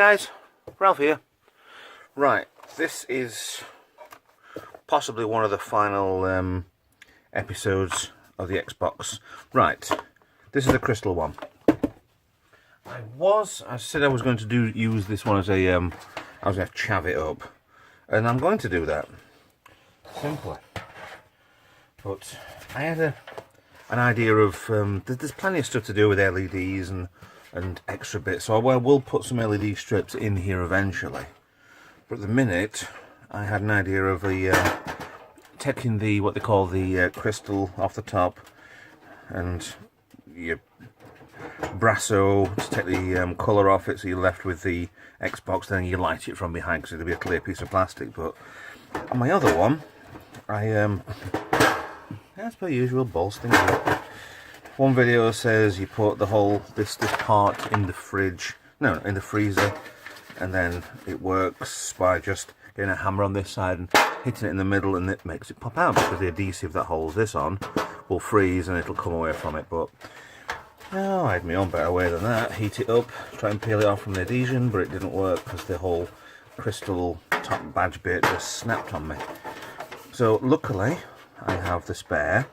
guys, Ralph here. Right, this is possibly one of the final episodes of the Xbox. Right, this is the crystal one. I said I was going to use this one as a, I was going to chav it up, and I'm going to do that, simply. But I had an idea of, there's plenty of stuff to do with LEDs and extra bits, so I will put some LED strips in here eventually. But at the minute, I had an idea of taking what they call the crystal off the top, and your brasso to take the colour off it, so you're left with the Xbox. Then you light it from behind because it'll be a clear piece of plastic. But on my other one, as per usual, bolstering it. One video says you put the whole this part in the in the freezer, and then it works by just getting a hammer on this side and hitting it in the middle, and it makes it pop out because the adhesive that holds this on will freeze and it'll come away from it. But no, I had my own better way than that. Heat it up, try and peel it off from the adhesion, but it didn't work because the whole crystal top badge bit just snapped on me. So luckily I have the spare,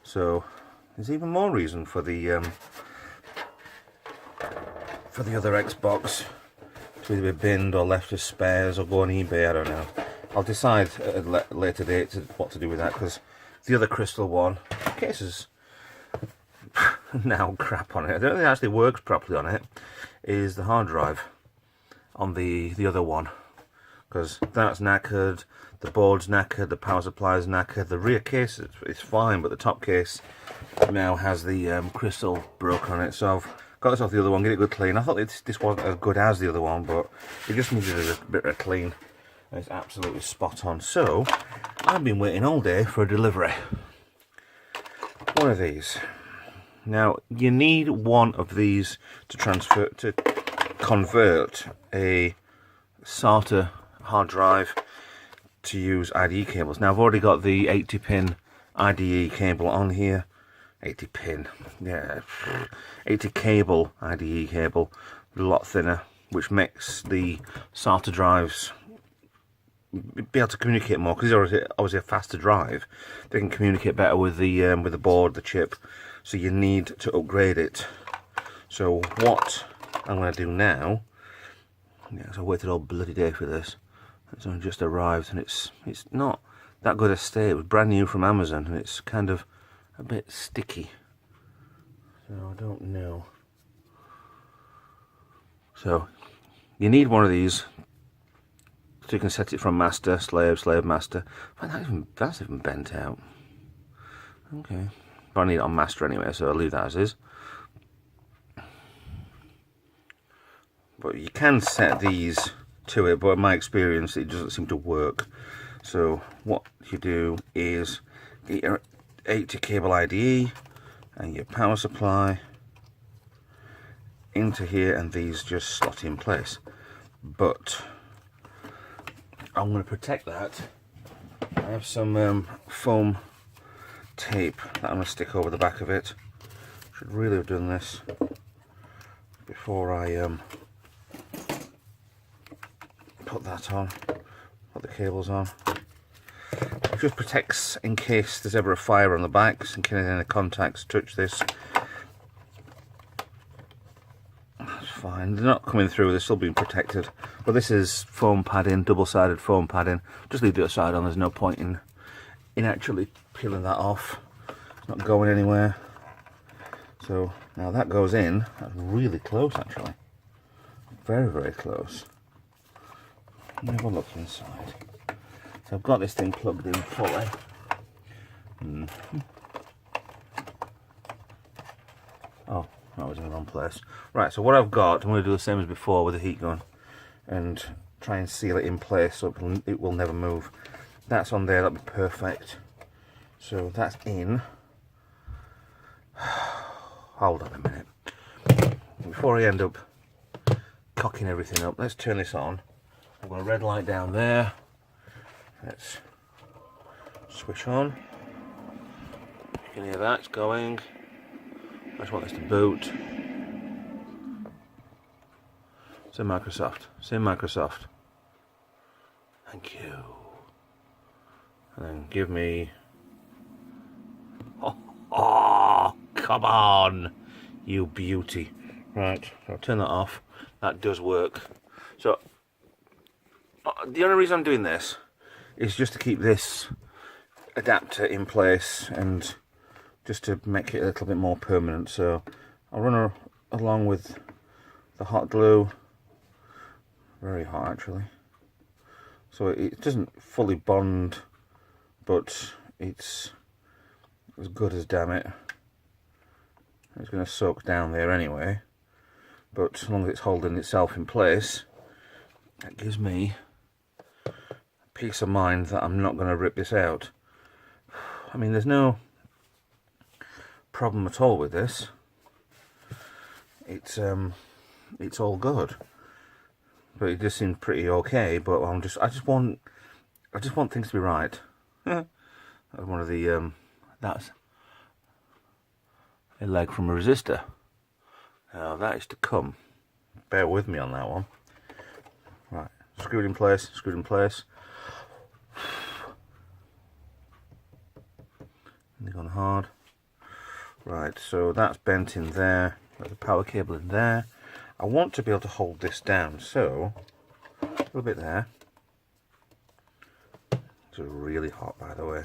so there's even more reason for the other Xbox to either be binned or left as spares or go on eBay. I don't know. I'll decide at a later date what to do with that, because the other crystal one, case is now crap on it. I don't think it actually works properly on it. Is the hard drive on the other one, because that's knackered, the board's knackered, the power supply's knackered, the rear case is fine, but the top case now has the crystal broken on it. So I've got this off the other one, get it good clean. I thought this wasn't as good as the other one, but it just needed a bit of clean. And it's absolutely spot on. So I've been waiting all day for a delivery. One of these. Now you need one of these to convert a SATA hard drive to use IDE cables. Now I've already got the 80-pin IDE cable on here. 80 pin, yeah, 80 cable IDE cable, a lot thinner, which makes the SATA drives be able to communicate more, because it's obviously a faster drive. They can communicate better with the board, the chip. So you need to upgrade it. So what I'm going to do now, so I waited all bloody day for this. It's only just arrived, and it's not that good a state. It was brand new from Amazon, and it's kind of a bit sticky, so I don't know. So you need one of these so you can set it from master, slave, master. But that's even bent out. Okay, but I need it on master anyway, so I'll leave that as is. But you can set these to it, but in my experience it doesn't seem to work. So what you do is get your 80 cable IDE and your power supply into here, and these just slot in place. But I'm going to protect that. I have some foam tape that I'm going to stick over the back of it. Should really have done this before I put that on, put the cables on. It just protects in case there's ever a fire on the back, in case any contacts touch this. That's fine, they're not coming through, they're still being protected. But this is foam padding, double-sided foam padding. Just leave the other side on, there's no point in actually peeling that off. It's not going anywhere. So now that goes in, that's really close actually. Very, very close. Let me have a look inside. So I've got this thing plugged in fully. Oh, that was in the wrong place. Right, so what I've got, I'm going to do the same as before with the heat gun and try and seal it in place so it will never move. That's on there, that'll be perfect. So that's in. Hold on a minute. Before I end up cocking everything up, let's turn this on. I've got a red light down there. Let's switch on. You can hear that, it's going. I just want this to boot. So Say Microsoft. Say Microsoft. Thank you. And then give me... Oh, come on, you beauty. Right, I'll turn that off. That does work. So, the only reason I'm doing this is just to keep this adapter in place and just to make it a little bit more permanent. So, I'll run along with the hot glue. Very hot, actually. So, it doesn't fully bond, but it's as good as damn it. It's going to soak down there anyway, but as long as it's holding itself in place, that gives me peace of mind that I'm not going to rip this out. I mean, there's no problem at all with this. It's all good, but it just seems pretty okay. But I just want things to be right. That's one of the that's a leg from a resistor. Now that is to come. Bear with me on that one. Right, screwed in place, screwed in place. They've gone hard. Right, so that's bent in there. There's a power cable in there. I want to be able to hold this down, so a little bit there. It's really hot, by the way.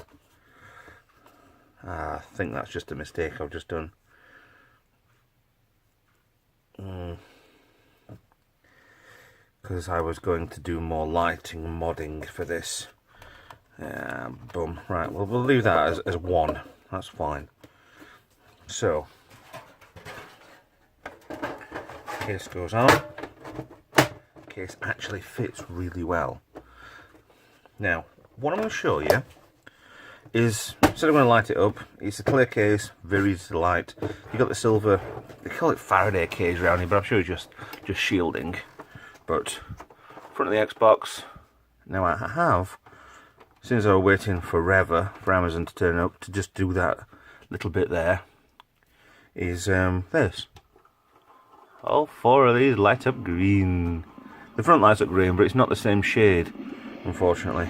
I think that's just a mistake I've just done. Because I was going to do more lighting modding for this. Boom. Right, well, we'll leave that as one. That's fine. So, case goes on. Case actually fits really well. Now, what I'm going to show you is, instead of going to light it up, it's a clear case, very easy to light. You got the silver, they call it Faraday case around here, but I'm sure it's just shielding. But front of the Xbox, now I have, since I was waiting forever for Amazon to turn up to just do that little bit there, is this. All four of these light up green. The front lights up green, but it's not the same shade, unfortunately.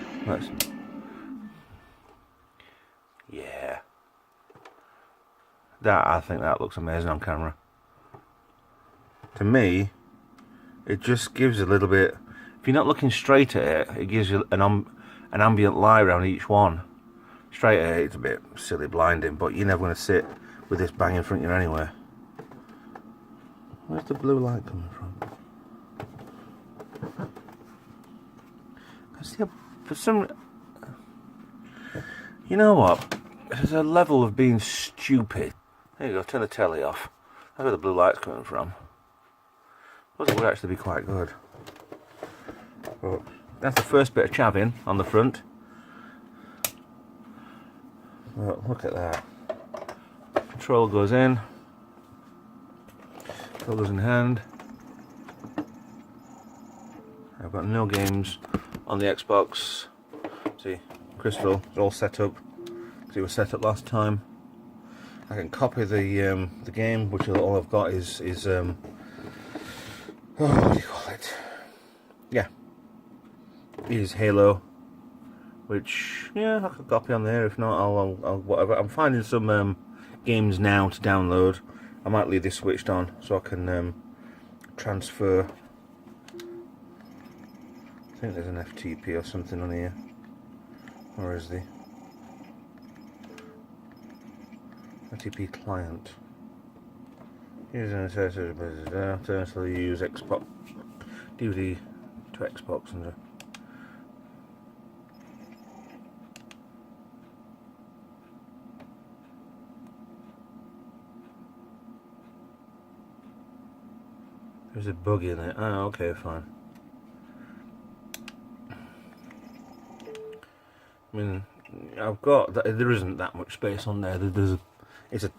Yeah. I think that looks amazing on camera. To me, it just gives a little bit, if you're not looking straight at it, it gives you an ambient light around each one. Straight at it, it's a bit silly blinding, but you're never going to sit with this bang in front of you anyway. Where's the blue light coming from? For some, you know what? There's a level of being stupid. There you go, turn the telly off. That's where the blue light's coming from. I thought it would actually be quite good. But that's the first bit of chavving on the front. Well, look at that. Control goes in. Control goes in hand. I've got no games on the Xbox. See, Crystal is all set up. It was set up last time. I can copy the game, which all I've got is oh, what do you call it? Yeah, is Halo, which yeah I could copy on there. If not, I'll whatever. I'm finding some games now to download. I might leave this switched on so I can transfer. I think there's an FTP or something on here. Where is the FTP client? Use an alternatively use Xbox DVD to Xbox and there's a bug in it. Oh, okay, fine. I mean, I've got there isn't that much space on there.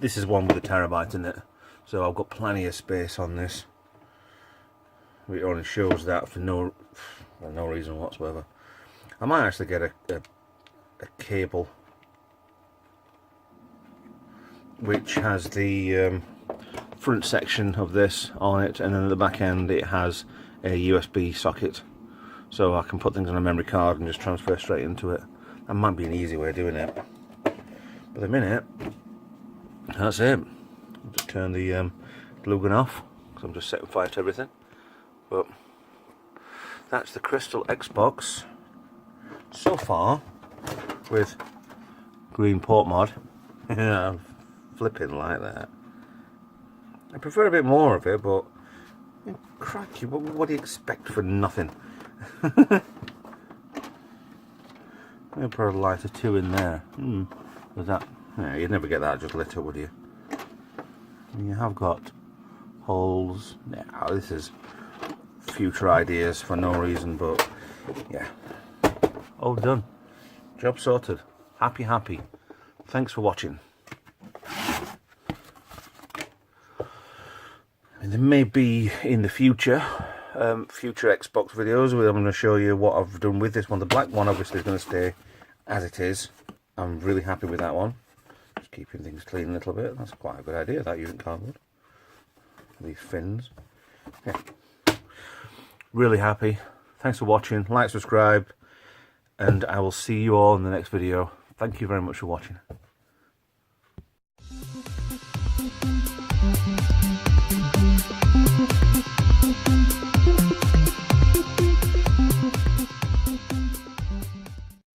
This is one with a terabyte in it, so I've got plenty of space on this. It only shows that for no reason whatsoever. I might actually get a cable which has the front section of this on it, and then at the back end it has a USB socket, so I can put things on a memory card and just transfer straight into it. That might be an easy way of doing it. But at the minute, that's it. I'll just turn the glue gun off, because I'm just setting fire to everything. But that's the Crystal Xbox so far, with green port mod. Yeah, I'm flipping like that. I prefer a bit more of it, but crikey, what do you expect for nothing? I'll put a light or two in there. Was that? Yeah, you'd never get that just lit up, would you? And you have got holes. Yeah, this is future ideas for no reason, but yeah, all done. Job sorted. Happy, happy. Thanks for watching. And there may be in the future future Xbox videos where I'm going to show you what I've done with this one. The black one obviously is going to stay as it is. I'm really happy with that one. Just keeping things clean a little bit. That's quite a good idea, that unit cardboard. These fins. Yeah. Really happy. Thanks for watching. Like, subscribe, and I will see you all in the next video. Thank you very much for watching.